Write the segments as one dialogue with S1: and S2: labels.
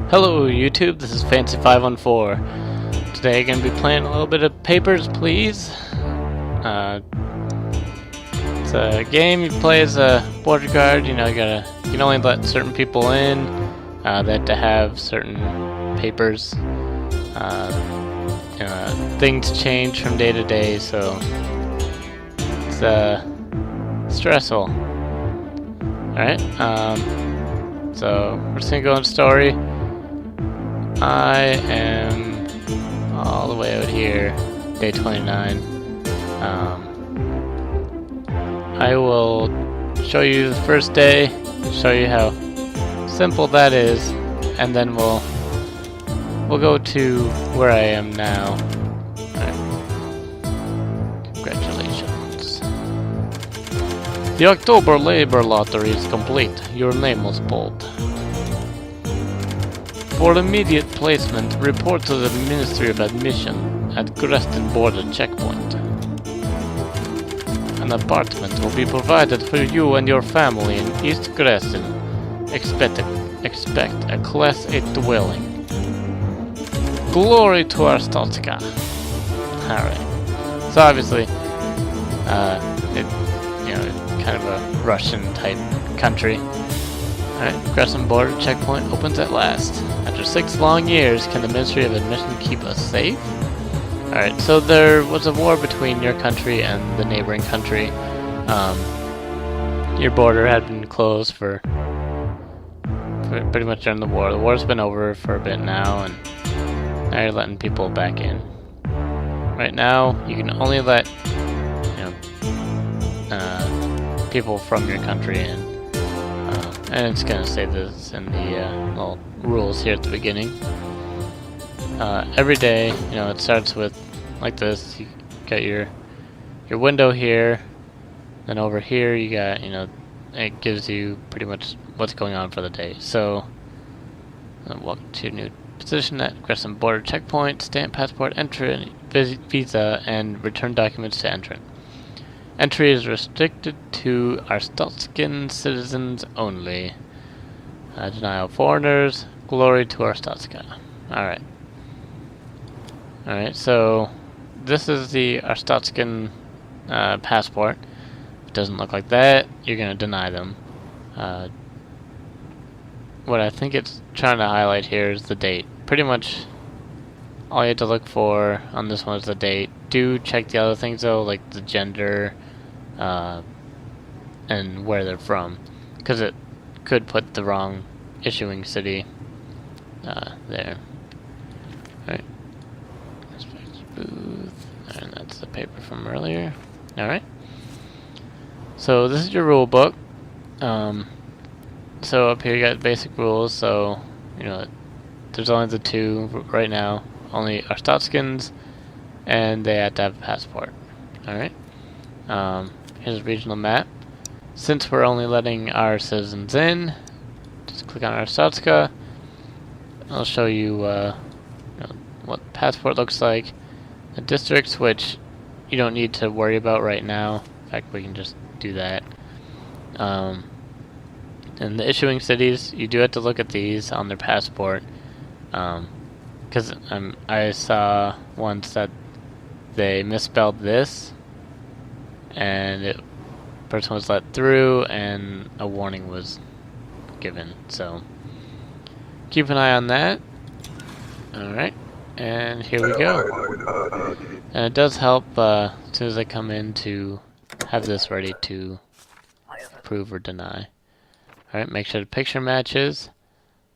S1: Hello YouTube, this is Fancey514. Today I'm going to be playing a little bit of Papers, Please. It's a game you play as a border guard. You can only let certain people in. They have to have certain papers. Things change from day to day, so it's stressful. Alright, so we're just going to go into story. I am all the way out here, day 29. I will show you the first day, show you how simple that is, and then we'll go to where I am now. Alright. Congratulations. The October Labor Lottery is complete. Your name was pulled. For immediate placement, report to the Ministry of Admission at Grestin Border Checkpoint. An apartment will be provided for you and your family in East Grestin. Expect a Class 8 dwelling. Glory to our Stotska. Alright. So obviously, kind of a Russian type country. Alright, Grestin Border Checkpoint opens at last. After 6 long years, can the Ministry of Admission keep us safe? Alright, so there was a war between your country and the neighboring country. Your border had been closed for pretty much during the war. The war's been over for a bit now, and now you're letting people back in. Right now, you can only let people from your country in. And it's going to say this in the little rules here at the beginning. Every day, it starts with like this. You got your window here, then over here you got, it gives you pretty much what's going on for the day. So, welcome to a new position at Grestin Border Checkpoint. Stamp passport, entry, visa, and return documents to entrant. Entry is restricted to Arstotzkan citizens only. Denial of foreigners. Glory to Arstotzka. Alright. Alright, so this is the Arstotzkan passport. If it doesn't look like that, you're going to deny them. What I think it's trying to highlight here is the date. Pretty much all you have to look for on this one is the date. Do check the other things though, like the gender, and where they're from, because it could put the wrong issuing city there. Alright. Booth, and that's the paper from earlier. Alright. So this is your rule book. So up here you got basic rules, so there's only the two right now. Only Arstotskans, and they have to have a passport. Alright. Here's a regional map. Since we're only letting our citizens in, just click on Arstotzka. I'll show you, what passport looks like. The districts, which you don't need to worry about right now. In fact, we can just do that. And the issuing cities, you do have to look at these on their passport. Because I saw once that they misspelled this, and the person was let through and a warning was given, so keep an eye on that. Alright, and here we go. And it does help as soon as I come in to have this ready to approve or deny. Alright, make sure the picture matches,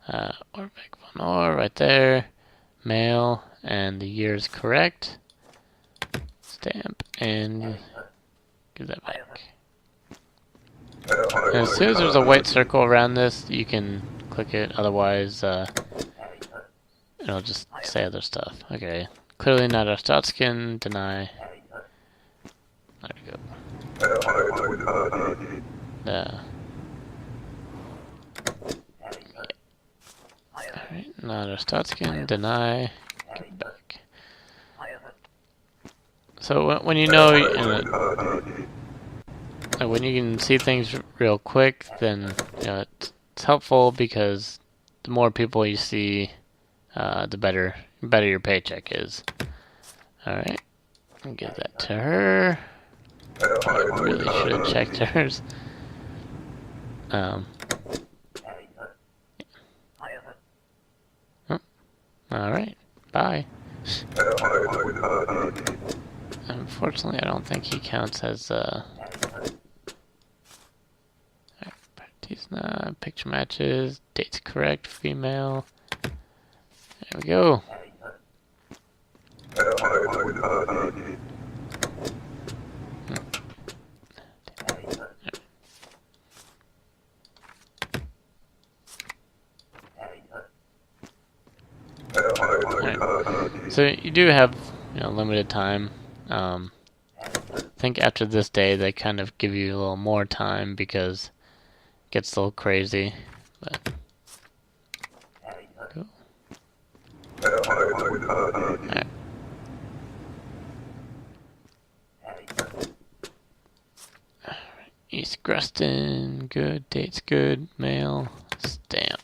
S1: or make one or right there, mail, and the year is correct. Stamp and give that back. And as soon as there's a white circle around this, you can click it. Otherwise, it'll just say other stuff. Okay, clearly not Arstotzkan. Deny. There we go. Alright, not Arstotzkan. Deny. Give it back. So when when you can see things real quick, then it's helpful because the more people you see, the better your paycheck is. All right, I'll give that to her. I really should have checked hers. Alright, bye. Unfortunately, I don't think he counts as, parties not, picture matches, dates correct, female. There we go. So you do have, limited time. I think after this day they kind of give you a little more time because it gets a little crazy. But cool. Alright. East Gruston, good, dates good, male, stamp.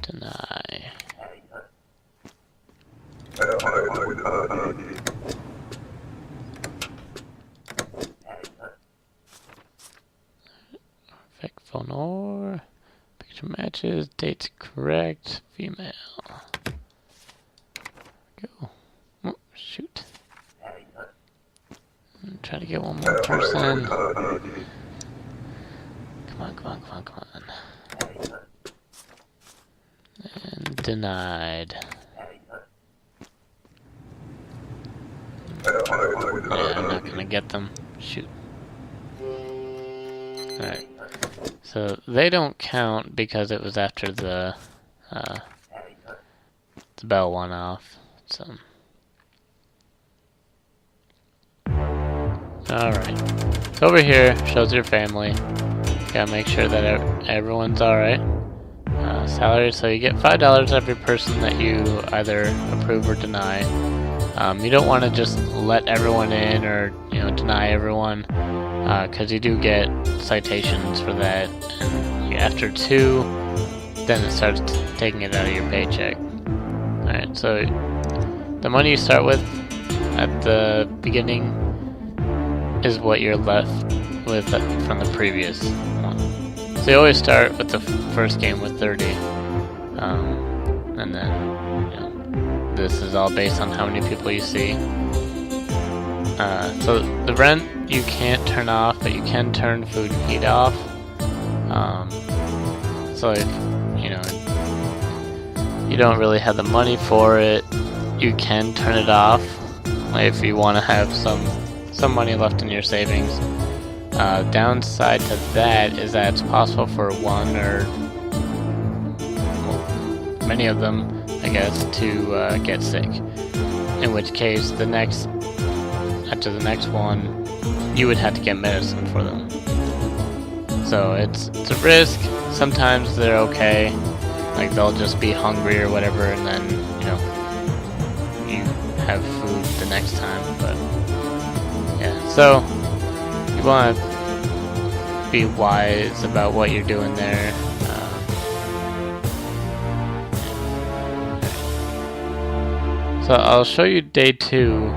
S1: Deny. Perfect phone or picture matches, dates correct, female. Go. Oh, shoot. Try to get one more person. Come on, come on, come on, come on. And denied. Yeah, I'm not gonna get them. Shoot. Alright. So they don't count because it was after the bell went off. So. Alright. So over here shows your family. Gotta make sure that everyone's alright. Salary, so you get $5 every person that you either approve or deny. You don't want to just let everyone in or deny everyone, because you do get citations for that. And after 2, then it starts taking it out of your paycheck. Alright, so the money you start with at the beginning is what you're left with from the previous one. So you always start with the first game with 30, and then this is all based on how many people you see. So the rent you can't turn off, but you can turn food and heat off. So if you don't really have the money for it, you can turn it off if you want to have some money left in your savings. Downside to that is that it's possible for one or many of them, I guess, to get sick. In which case, after the next one, you would have to get medicine for them. So it's a risk. Sometimes they're okay, like they'll just be hungry or whatever, and then you have food the next time. But yeah, so you want to be wise about what you're doing there. So I'll show you day 2,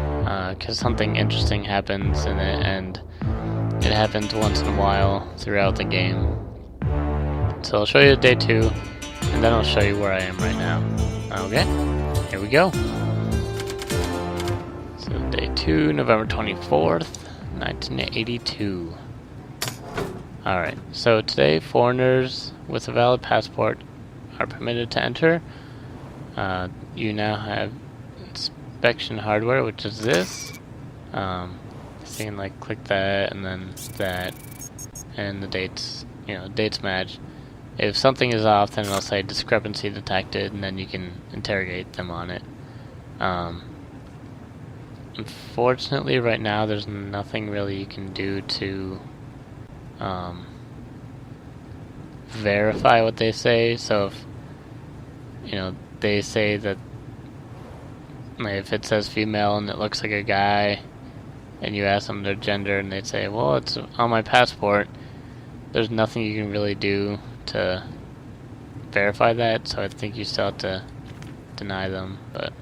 S1: because something interesting happens in it, and it happens once in a while throughout the game. So I'll show you day 2, and then I'll show you where I am right now. Okay, here we go. So day 2, November 24th, 1982. Alright, so today foreigners with a valid passport are permitted to enter. You now have inspection hardware, which is this. So you can click that and then that, and the dates, dates match. If something is off, then it'll say discrepancy detected, and then you can interrogate them on it. Unfortunately, right now there's nothing really you can do to verify what they say. So if they say that like if it says female and it looks like a guy, and you ask them their gender and they say, well, it's on my passport, there's nothing you can really do to verify that, so I think you still have to deny them, but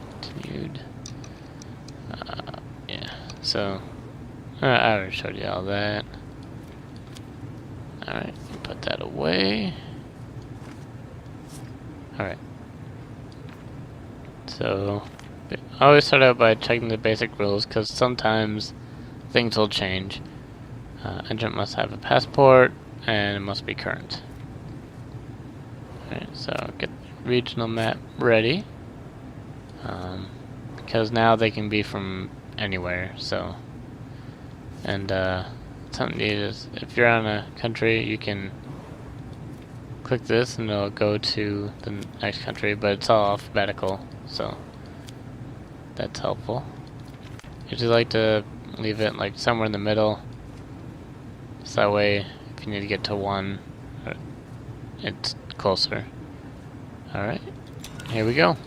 S1: continued. Yeah, so I already showed you all that. Alright, put that away. Alright. So, I always start out by checking the basic rules, because sometimes things will change. Entrant must have a passport, and it must be current. Alright, so get the regional map ready. Because now they can be from anywhere, so. And something neat is, if you're on a country, you can click this and it'll go to the next country, but it's all alphabetical, so that's helpful. Usually like to leave it like somewhere in the middle, so that way if you need to get to one, it's closer. Alright, here we go.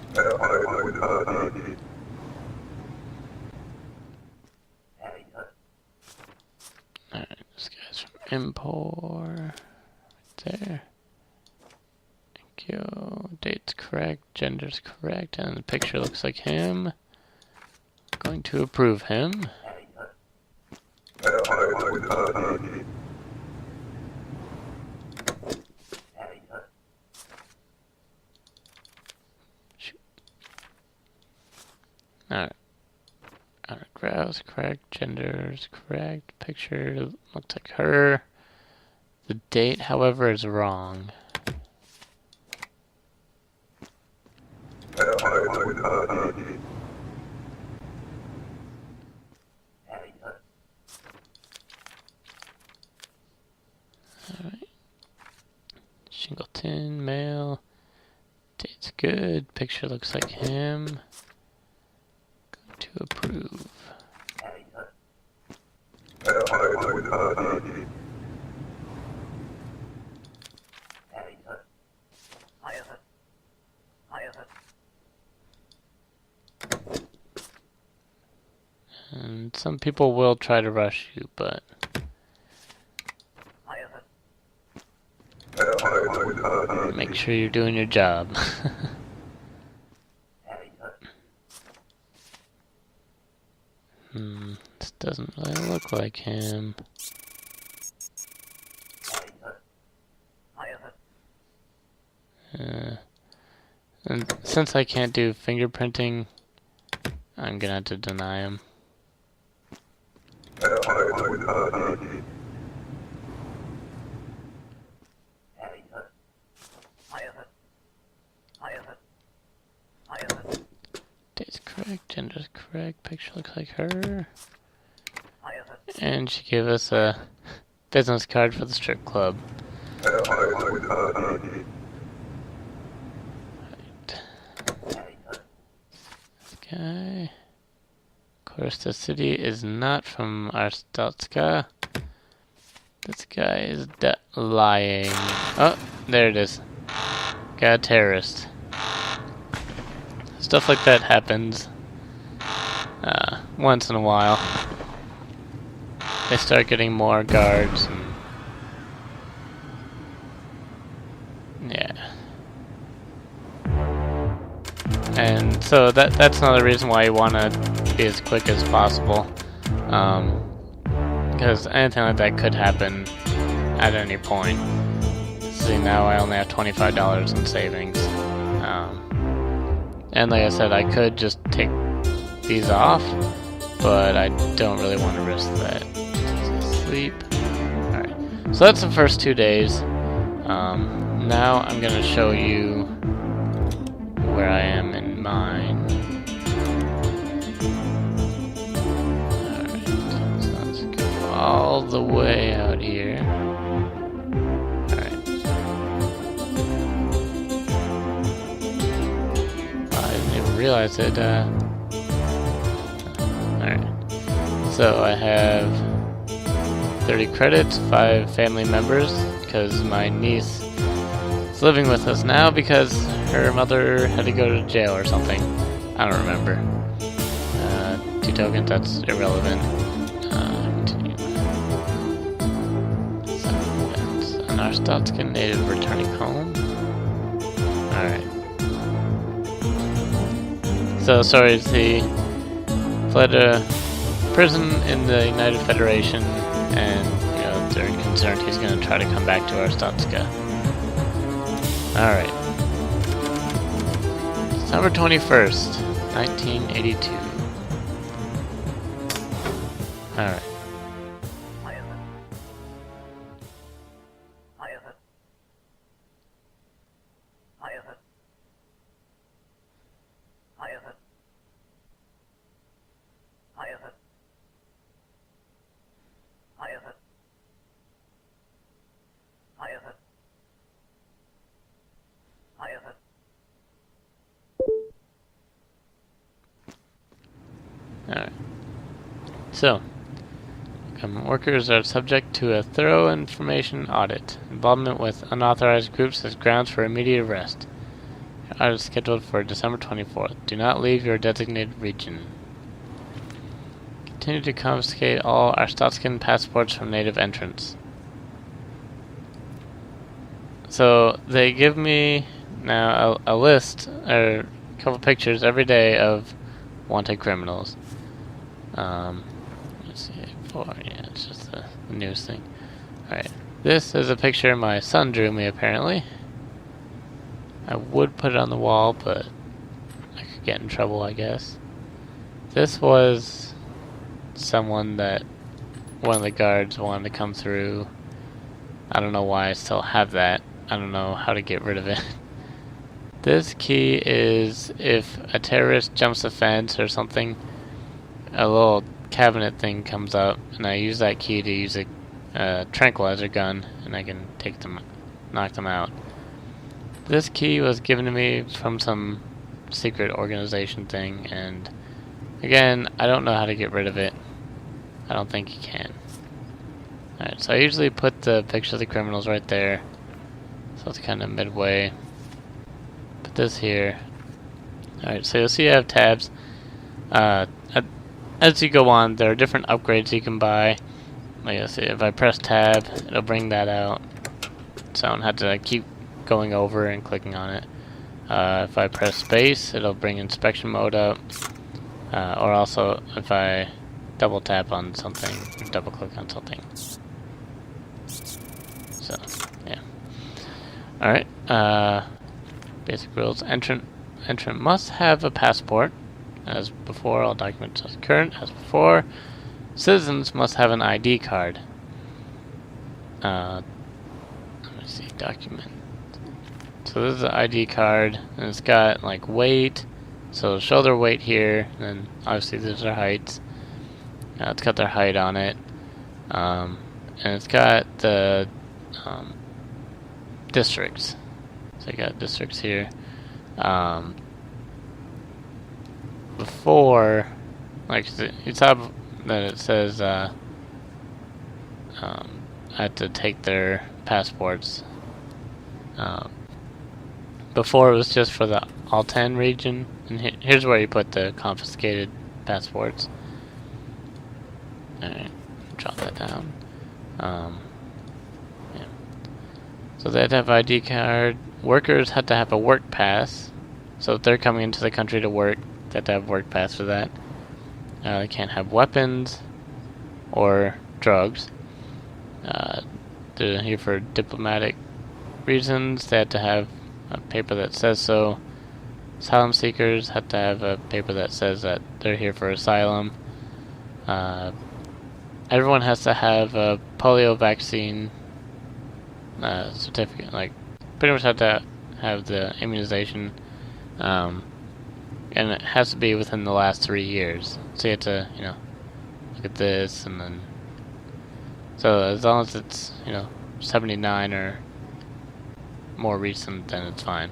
S1: Alright, this guy's from Import, right there. Thank you. Date's correct, gender's correct, and the picture looks like him. Going to approve him. Shoot. Alright. Autographs correct, gender's correct, picture looks like her. The date, however, is wrong. Alright. Shingleton, male. Date's good, picture looks like him. Going to approve. And some people will try to rush you, but make sure you're doing your job. This doesn't really look like him. And since I can't do fingerprinting, I'm gonna have to deny him. Date's correct, gender's correct, picture looks like her. And she gave us a business card for the strip club. Right. This guy. Of course, the city is not from Arstotzka. This guy is lying. Oh, there it is. Got a terrorist. Stuff like that happens once in a while. They start getting more guards. And yeah. And so that's another reason why you want to be as quick as possible. Because anything like that could happen at any point. See, now I only have $25 in savings. And like I said, I could just take these off, but I don't really want to risk that. Sleep. Alright, so that's the first 2 days. Now I'm going to show you where I am in mine. Alright, so let's go all the way out here. Alright. I didn't even realize it. Alright. So I have 30 credits, 5 family members, because my niece is living with us now because her mother had to go to jail or something. I don't remember. 2 tokens, that's irrelevant. Continue. An Arstotzkan native returning home. Alright. So, sorry, he fled a prison in the United Federation, and they're concerned he's going to try to come back to Arstotzka. Alright. December 21st, 1982. Alright. Alright. So, government workers are subject to a thorough information audit. Involvement with unauthorized groups is grounds for immediate arrest. Your audit is scheduled for December 24th. Do not leave your designated region. Continue to confiscate all Arstotzkan passports from native entrants. So, they give me now a list, or a couple pictures every day of wanted criminals. Let's see, yeah, it's just the newest thing. Alright, this is a picture my son drew me, apparently. I would put it on the wall, but I could get in trouble, I guess. This was someone that one of the guards wanted to come through. I don't know why I still have that. I don't know how to get rid of it. This key is if a terrorist jumps a fence or something, a little cabinet thing comes up, and I use that key to use a tranquilizer gun, and I can knock them out. This key was given to me from some secret organization thing, and again, I don't know how to get rid of it. I don't think you can. Alright, so I usually put the picture of the criminals right there, so it's kind of midway. Put this here. Alright, so you'll see I have tabs. As you go on, there are different upgrades you can buy. Like I see, if I press tab, it'll bring that out, so I don't have to keep going over and clicking on it. If I press space, it'll bring inspection mode up. Or also, if I double tap on something, double click on something. So, yeah. Alright, basic rules. Entrant must have a passport. As before, all documents are current. As before, citizens must have an ID card. Let me see, document. So this is an ID card, and it's got like weight. So it'll show their weight here, and then obviously there's their heights. It's got their height on it, and it's got the districts. So you got districts here. Before, like you saw that it says I had to take their passports. Before it was just for the Altan region, and here's where you put the confiscated passports. Alright, drop that down. Yeah. So they had to have ID card. Workers had to have a work pass. So if they're coming into the country to work, they have to have work pass for that. They can't have weapons or drugs. They're here for diplomatic reasons. They had to have a paper that says so. Asylum seekers have to have a paper that says that they're here for asylum. Everyone has to have a polio vaccine certificate. Like, pretty much have to have the immunization. And it has to be within the last 3 years. So you have to, look at this, and then... So as long as it's, 79 or more recent, then it's fine.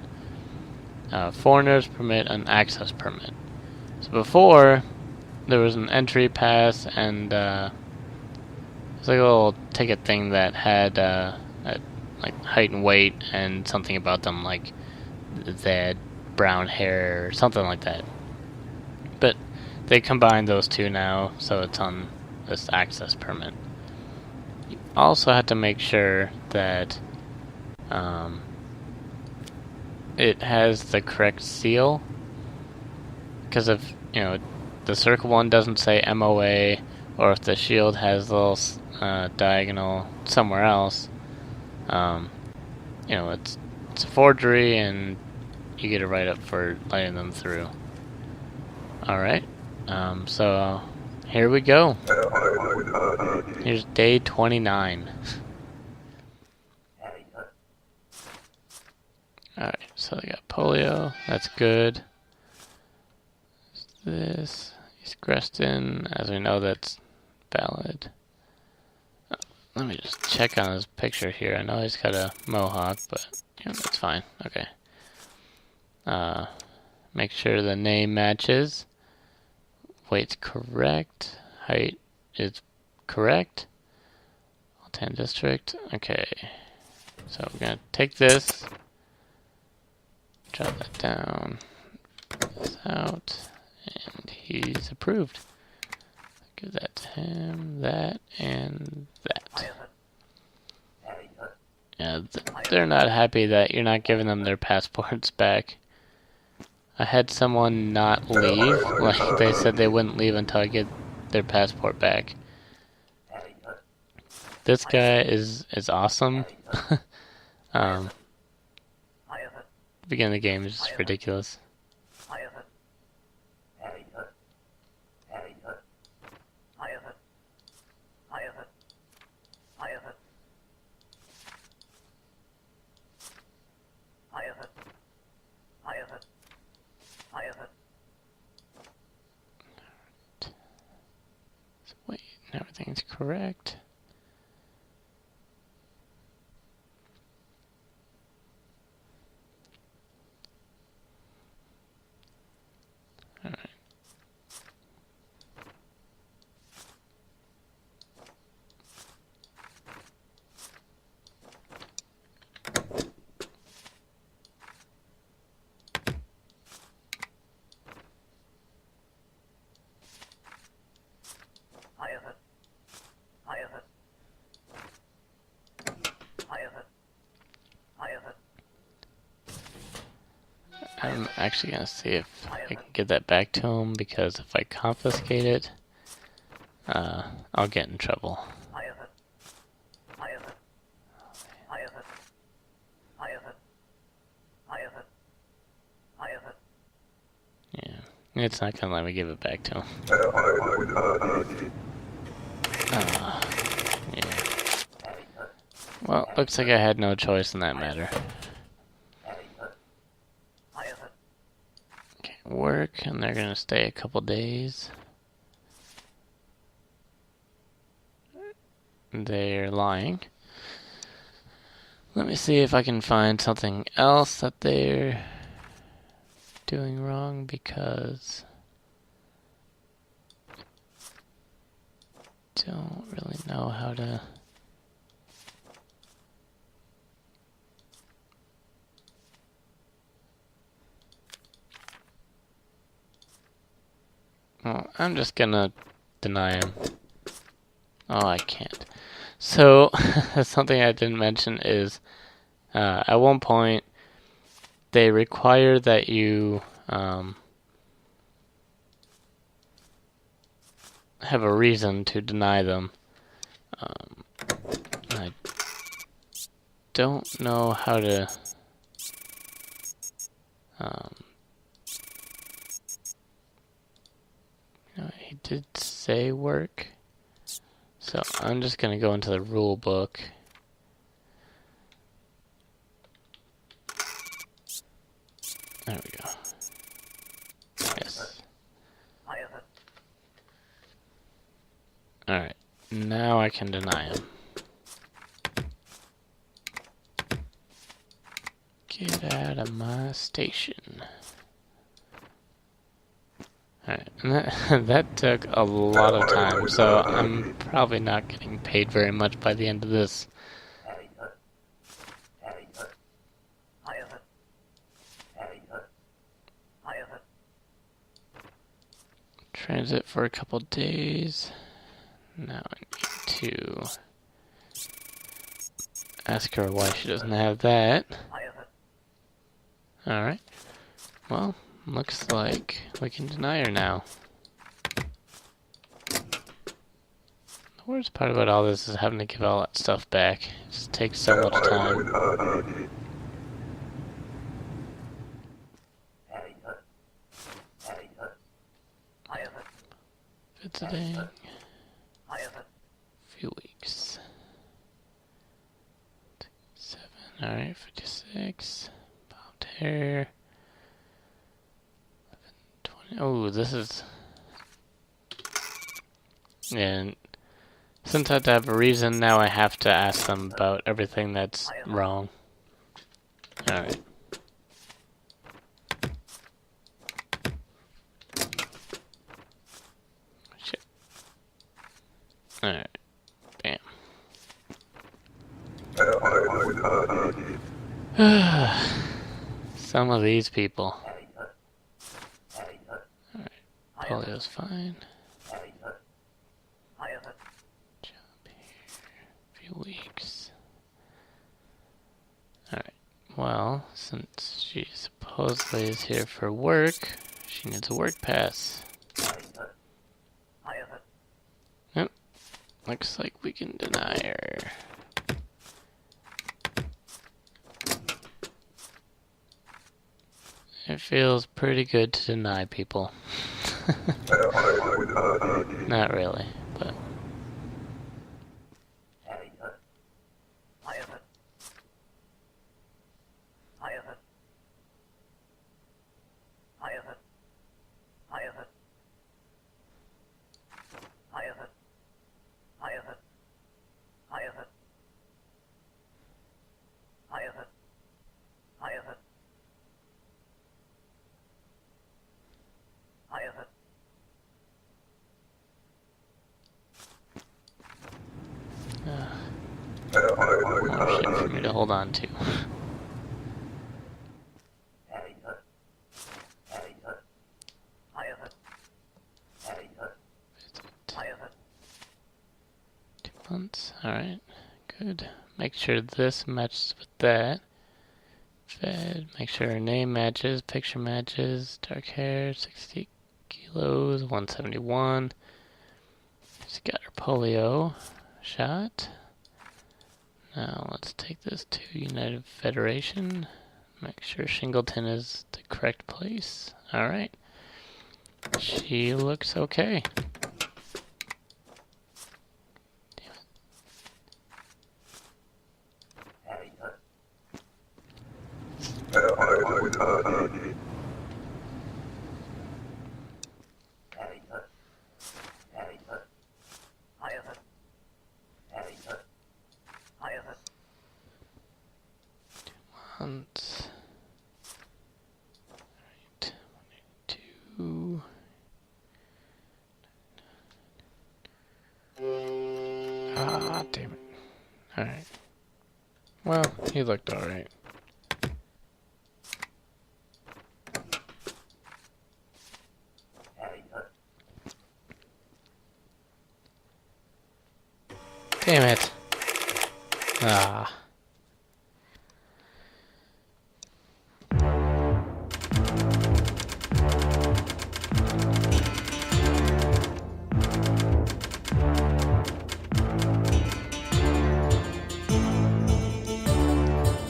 S1: Foreigners permit an access permit. So before, there was an entry pass, and it's like a little ticket thing that had like height and weight and something about them, like they had brown hair or something like that. But they combined those two now, so it's on this access permit. You also have to make sure that it has the correct seal, because if the circle one doesn't say MOA, or if the shield has a little diagonal somewhere else, it's a forgery, and you get a write-up for letting them through. Alright, so here we go. Here's day 29. Alright, so they got polio, that's good. This, he's Greston, as we know that's valid. Let me just check on his picture here. I know he's got a mohawk, but that's fine. Okay. Make sure the name matches. Weight's correct. Height is correct. Altan district. Okay. So we're gonna take this. Drop that down. This out. And he's approved. Give that to him, that, and that. Yeah, they're not happy that you're not giving them their passports back. I had someone not leave, like they said they wouldn't leave until I get their passport back. This guy is awesome. The beginning of the game is just ridiculous. So wait, everything's correct. Alright. I'm actually going to see if I can get that back to him, because if I confiscate it, I'll get in trouble. Yeah, it's not going to let me give it back to him. Yeah. Well, looks like I had no choice in that matter. Work, and they're gonna stay a couple days. They're lying. Let me see if I can find something else that they're doing wrong, because I don't really know how to. Well, I'm just gonna deny him. Oh, I can't. So, something I didn't mention is, at one point, they require that you have a reason to deny them. I don't know how to. He did say work, so I'm just gonna go into the rule book. There we go. Yes. Alright, now I can deny him. Get out of my station. Alright, and that took a lot of time, so I'm probably not getting paid very much by the end of this. transit for a couple days. Now I need to ask her why she doesn't have that. Alright. Well, looks like we can deny her now. The worst part about all this is having to give all that stuff back. It just takes so much time. Visiting. Few weeks. 7. Alright, 56. Bobbed hair. 11, 20. Oh, this is. And since I have to have a reason, now I have to ask them about everything that's wrong. Alright. Shit. Alright. Bam. Some of these people. Alright. Polio's fine. Weeks. Alright, well, since she supposedly is here for work, she needs a work pass. Yep, looks like we can deny her. It feels pretty good to deny people. Not really, but... more shit for me to hold on to. Alright, good. Make sure this matches with that. Fed, make sure her name matches, picture matches, dark hair, 60 kilos, 171. She's got her polio shot. Now let's take this to United Federation. Make sure Shingleton is the correct place. Alright. She looks okay. Months. Right. 182. Ah, damn it. Alright. Well, he looked alright. Damn it. Ah.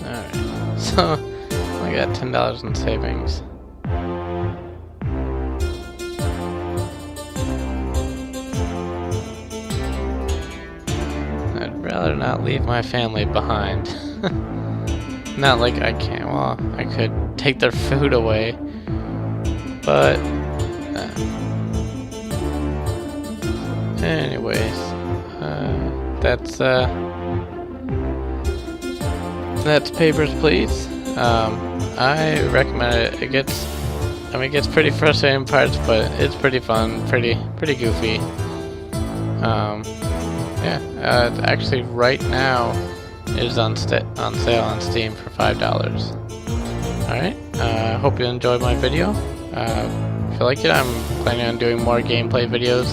S1: Alright. So, I got $10 in savings. I'd rather not leave my family behind. Not like I can't. Well, I could take their food away, but anyways, that's Papers, Please. I recommend it. It gets pretty frustrating parts, but it's pretty fun, pretty goofy. Yeah, actually right now it is on sale on Steam for $5. Alright, hope you enjoyed my video. if you like it, I'm planning on doing more gameplay videos.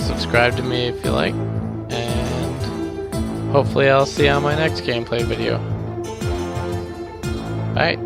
S1: Subscribe to me if you like, and hopefully I'll see you on my next gameplay video. Bye.